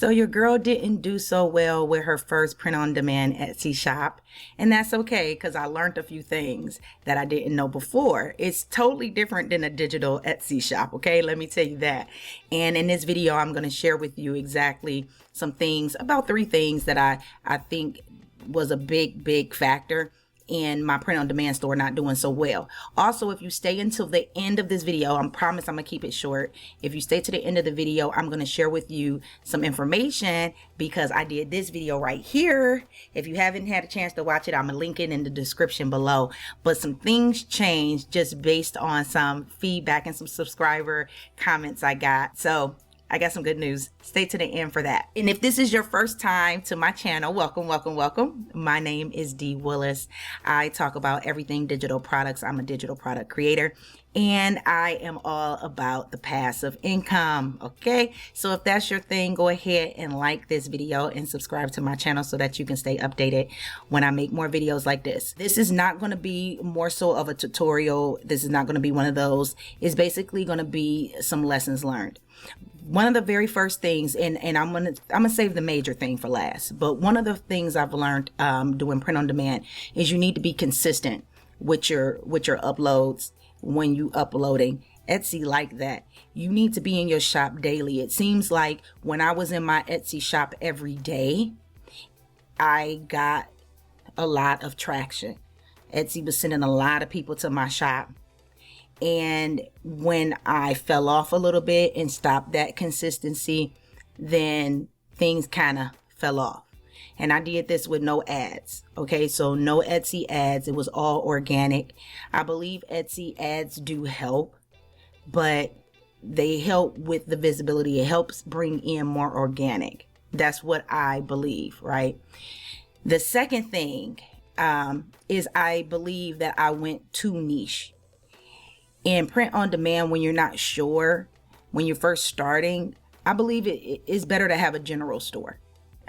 So your girl didn't do so well with her first print-on-demand Etsy shop, and that's okay because I learned a few things that I didn't know before. It's totally different than a digital Etsy shop, okay? Let me tell you that. And in this video, I'm going to share with you exactly some things, about 3 things that I think was a big factor in my print-on-demand store not doing so well. Also, if you stay until the end of this video, I promise I'm gonna keep it short. If you stay to the end of the video, I'm gonna share with you some information because I did this video right here. If you haven't had a chance to watch it, I'm gonna link it in the description below. But some things changed just based on some feedback and some subscriber comments I got. So I got some good news. Stay to the end for that. And if this is your first time to my channel, welcome. My name is Dee Willis. I talk about everything digital products. I'm a digital product creator and I am all about the passive income. Okay. So if that's your thing, go ahead and like this video and subscribe to my channel so that you can stay updated when I make more videos like this. This is not going to be more so of a tutorial. This is not going to be one of those. It's basically going to be some lessons learned. One of the very first things, and I'm gonna save the major thing for last, but one of the things I've learned doing print on demand is you need to be consistent with your uploads when you uploading. Etsy like that. You need to be in your shop daily. It seems like when I was in my Etsy shop every day, I got a lot of traction. Etsy was sending a lot of people to my shop. And when I fell off a little bit and stopped that consistency, then things kind of fell off. And I did this with no ads. Okay, so no Etsy ads. It was all organic. I believe Etsy ads do help, but they help with the visibility. It helps bring in more organic. That's what I believe, right? The second thing is I believe that I went too niche. In print on demand, when you're not sure, when you're first starting, I believe it is better to have a general store.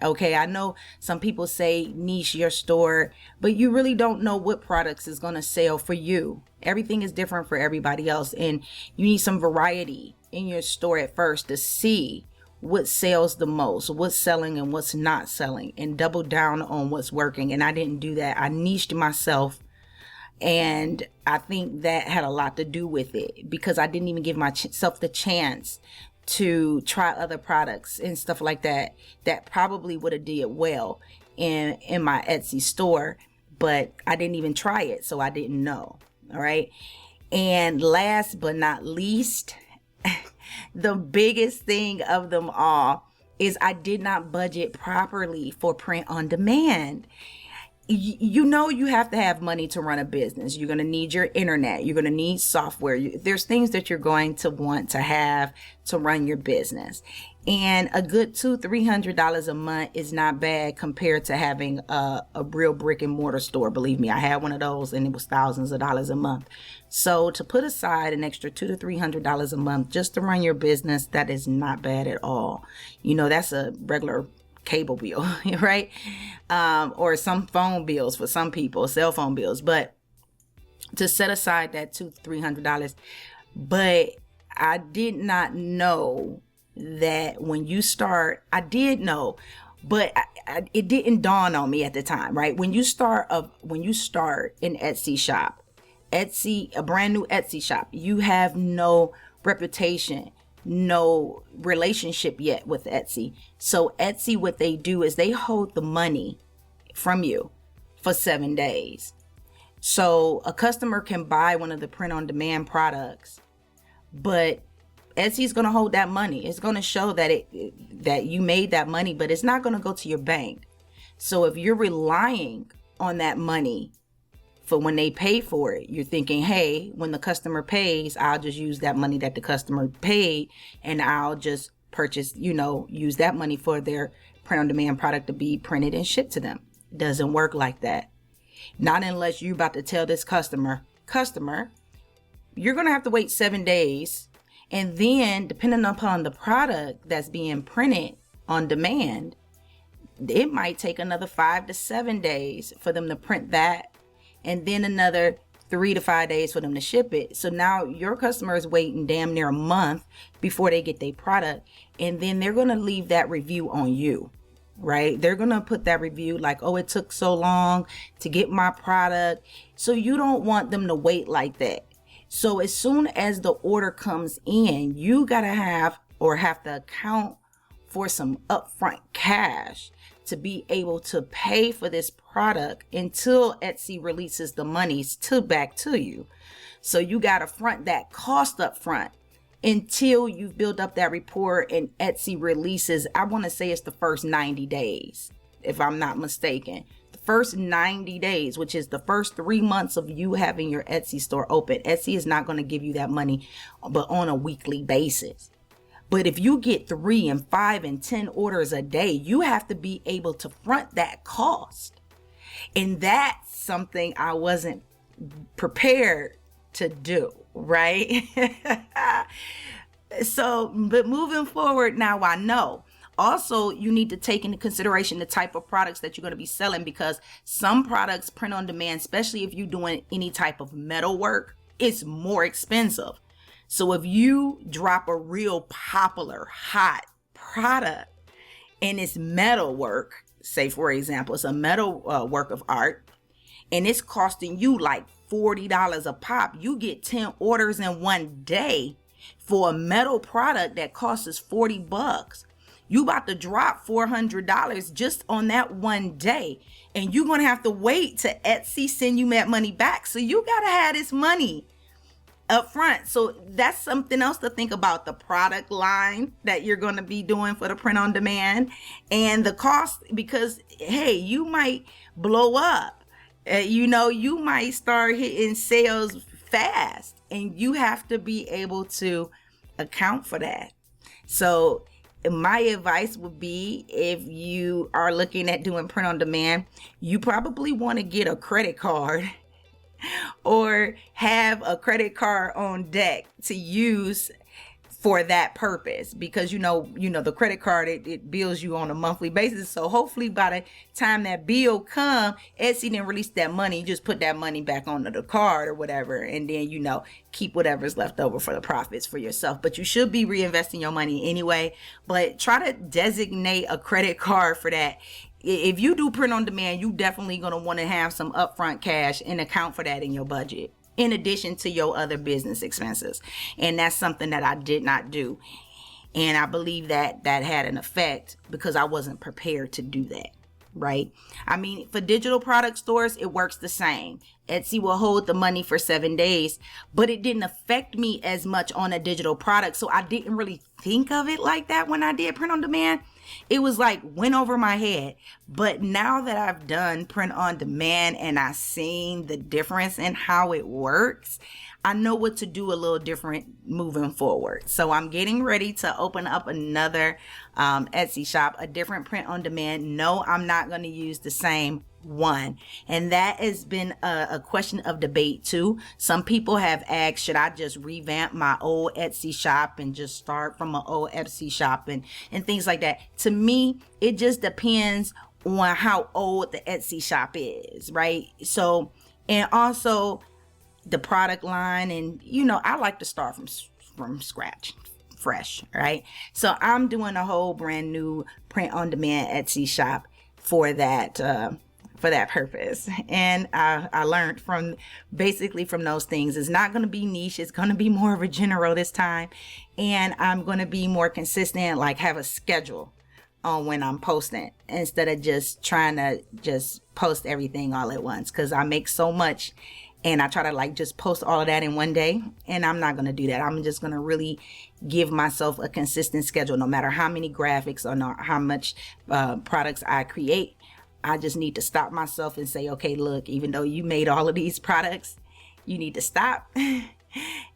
Okay, I know some people say niche your store, but you really don't know what products is going to sell for you. Everything is different for everybody else, and you need some variety in your store at first to see what sells the most, what's selling and what's not selling, and double down on what's working. And I didn't do that. I niched myself. And I think that had a lot to do with it because I didn't even give myself the chance to try other products and stuff like that. That probably would have did well in my Etsy store, but I didn't even try it. So I didn't know. All right. And last but not least, the biggest thing of them all is I did not budget properly for print on demand. You know, you have to have money to run a business. You're going to need your internet. You're going to need software. There's things that you're going to want to have to run your business. And a good $200-300 a month is not bad compared to having a real brick and mortar store. Believe me, I had one of those and it was thousands of dollars a month. So to put aside an extra $200-300 a month just to run your business, that is not bad at all. You know, that's a regular cable bill, right? Or some phone bills for some people, cell phone bills. But to set aside that $200-300, but I did not know that when you start. I did know, but it didn't dawn on me at the time, right? When you start an Etsy shop, a brand new Etsy shop, you have no reputation, no relationship yet with Etsy. So Etsy, what they do is they hold the money from you for 7 days. So a customer can buy one of the print on demand products, but Etsy is going to hold that money. It's going to show that that you made that money, but it's not going to go to your bank. So if you're relying on that money for when they pay for it, you're thinking, hey, when the customer pays, I'll just use that money that the customer paid and I'll just purchase, use that money for their print on demand product to be printed and shipped to them. It doesn't work like that. Not unless you're about to tell this customer, you're going to have to wait 7 days. And then depending upon the product that's being printed on demand, it might take another 5 to 7 days for them to print that. And then another 3 to 5 days for them to ship it. So now your customer is waiting damn near a month before they get their product. And then they're going to leave that review on you, right? They're going to put that review like, oh, it took so long to get my product. So you don't want them to wait like that. So as soon as the order comes in, you got to have to account for some upfront cash to be able to pay for this product until Etsy releases the monies back to you. So you got to front that cost up front until you've built up that rapport and Etsy releases. I want to say it's the first 90 days, if I'm not mistaken. The first 90 days, which is the first 3 months of you having your Etsy store open. Etsy is not going to give you that money, but on a weekly basis. But if you get 3 and 5 and 10 orders a day, you have to be able to front that cost. And that's something I wasn't prepared to do, right? So, but moving forward, now I know. Also, you need to take into consideration the type of products that you're going to be selling, because some products print on demand, especially if you're doing any type of metal work, it's more expensive. So if you drop a real popular, hot product and it's metal work, say for example, it's a metal work of art, and it's costing you like $40 a pop, you get 10 orders in one day for a metal product that costs us $40. You about to drop $400 just on that one day. And you're going to have to wait to Etsy send you that money back. So you got to have this money up front. So that's something else to think about, the product line that you're going to be doing for the print on demand and the cost, because hey, you might blow up. You might start hitting sales fast, and you have to be able to account for that. So my advice would be, if you are looking at doing print on demand, you probably want to get a credit card or have a credit card on deck to use for that purpose, because the credit card, it bills you on a monthly basis. So hopefully by the time that bill come, Etsy didn't release that money, you just put that money back onto the card or whatever, and then keep whatever's left over for the profits for yourself. But you should be reinvesting your money anyway, but try to designate a credit card for that. If you do print on demand, you definitely going to want to have some upfront cash and account for that in your budget, in addition to your other business expenses. And that's something that I did not do. And I believe that had an effect because I wasn't prepared to do that, right? I mean, for digital product stores, it works the same. Etsy will hold the money for 7 days, but it didn't affect me as much on a digital product. So I didn't really think of it like that when I did print on demand. It was like went over my head. But now that I've done print on demand and I've seen the difference in how it works, I know what to do a little different moving forward. So I'm getting ready to open up another Etsy shop, a different print on demand. No, I'm not going to use the same one. And that has been a question of debate too. Some people have asked, should I just revamp my old Etsy shop and just start from an old Etsy shop and things like that? To me, it just depends on how old the Etsy shop is, right? So, and also the product line, and I like to start from scratch, fresh, right? So I'm doing a whole brand new print on demand Etsy shop for that purpose. And I learned from those things. It's not going to be niche. It's going to be more of a general this time. And I'm going to be more consistent, like have a schedule on when I'm posting, instead of just trying to just post everything all at once. Cause I make so much and I try to just post all of that in one day. And I'm not going to do that. I'm just going to really give myself a consistent schedule, no matter how many graphics or not how much products I create. I just need to stop myself and say, okay, look, even though you made all of these products, you need to stop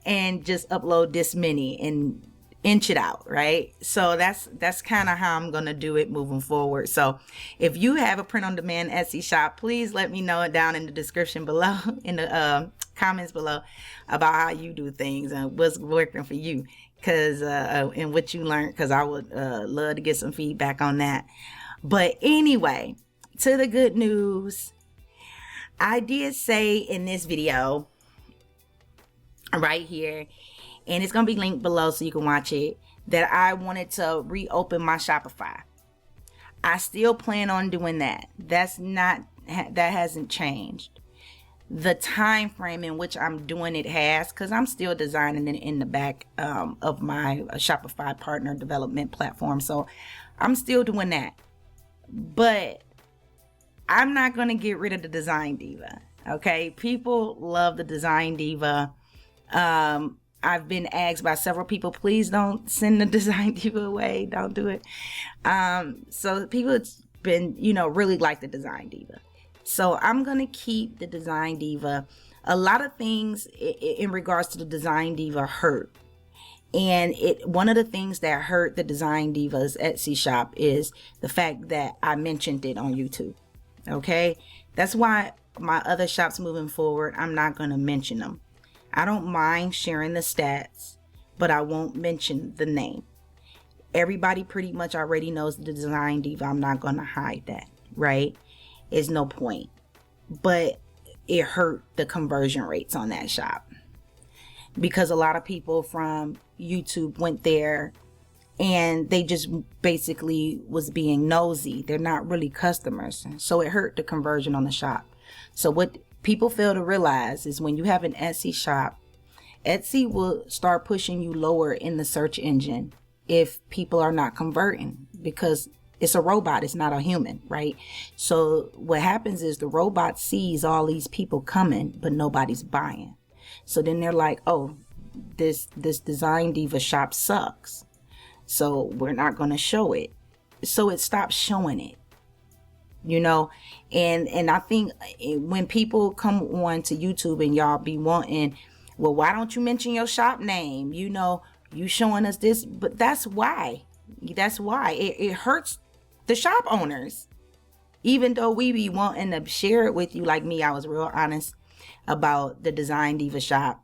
and just upload this many and inch it out, right? So that's kind of how I'm going to do it moving forward. So if you have a print on demand Etsy shop, please let me know it down in the description below, in the comments below, about how you do things and what's working for you, because and what you learned, because I would love to get some feedback on that. But anyway, to the good news. I did say in this video right here, and it's gonna be linked below so you can watch it, that I wanted to reopen my Shopify. I still plan on doing that. That hasn't changed. The time frame in which I'm doing it has, because I'm still designing it in the back of my Shopify partner development platform. So I'm still doing that. But I'm not going to get rid of the Design Diva. Okay. People love the Design Diva. I've been asked by several people, please don't send the Design Diva away. Don't do it. So people have been, really like the Design Diva. So I'm going to keep the Design Diva. A lot of things in regards to the Design Diva hurt. And one of the things that hurt the Design Diva's Etsy shop is the fact that I mentioned it on YouTube. Okay? That's why my other shops moving forward, I'm not going to mention them. I don't mind sharing the stats, but I won't mention the name. Everybody pretty much already knows the Design Diva. I'm not going to hide that, right? It's no point. But it hurt the conversion rates on that shop, because a lot of people from YouTube went there and they just basically was being nosy. They're not really customers. So it hurt the conversion on the shop. So what people fail to realize is when you have an Etsy shop, Etsy will start pushing you lower in the search engine if people are not converting, because it's a robot, it's not a human, right? So what happens is the robot sees all these people coming, but nobody's buying. So then they're like, oh, this Design Diva shop sucks, so we're not going to show it. So it stops showing it, and I think when people come on to YouTube and y'all be wanting, well, why don't you mention your shop name? You showing us this, but that's why it hurts the shop owners. Even though we be wanting to share it with you, like me, I was real honest about the Design Diva shop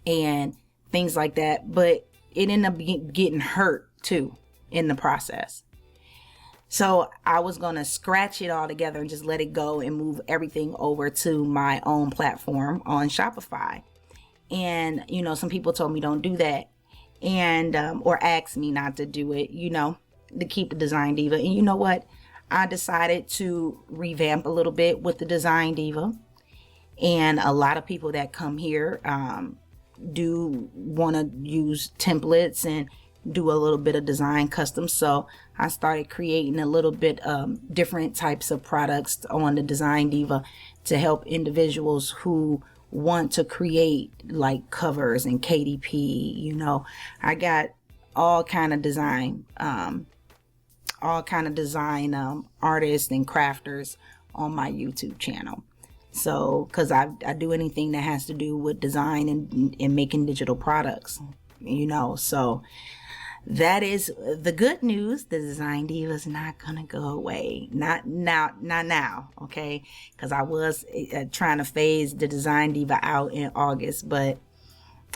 and things like that, but it ended up getting hurt too in the process. So I was going to scratch it all together and just let it go and move everything over to my own platform on Shopify. And, some people told me don't do that, and or asked me not to do it, to keep the Design Diva. And you know what? I decided to revamp a little bit with the Design Diva. And a lot of people that come here do want to use templates and do a little bit of design custom. So I started creating a little bit different types of products on the Design Diva to help individuals who want to create like covers and KDP. I got all kind of design artists and crafters on my YouTube channel. So, because I do anything that has to do with design and making digital products, so that is the good news. The Design Diva is not going to go away. Not now. Okay. Because I was trying to phase the Design Diva out in August, but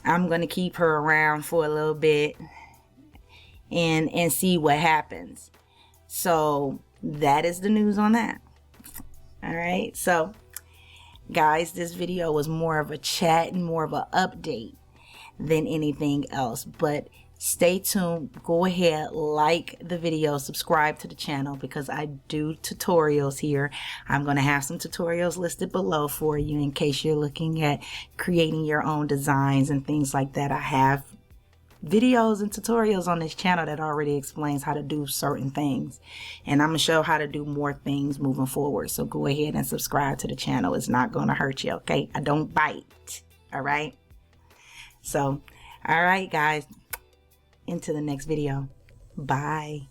I'm going to keep her around for a little bit and see what happens. So that is the news on that. All right. So guys, this video was more of a chat and more of an update than anything else, but stay tuned. Go ahead, like the video, subscribe to the channel, because I do tutorials here. I'm going to have some tutorials listed below for you in case you're looking at creating your own designs and things like that. I have videos and tutorials on this channel that already explains how to do certain things, and I'm gonna show how to do more things moving forward. So go ahead and subscribe to the channel. It's not gonna hurt you, okay? I don't bite. All right, so all right guys, into the next video. Bye.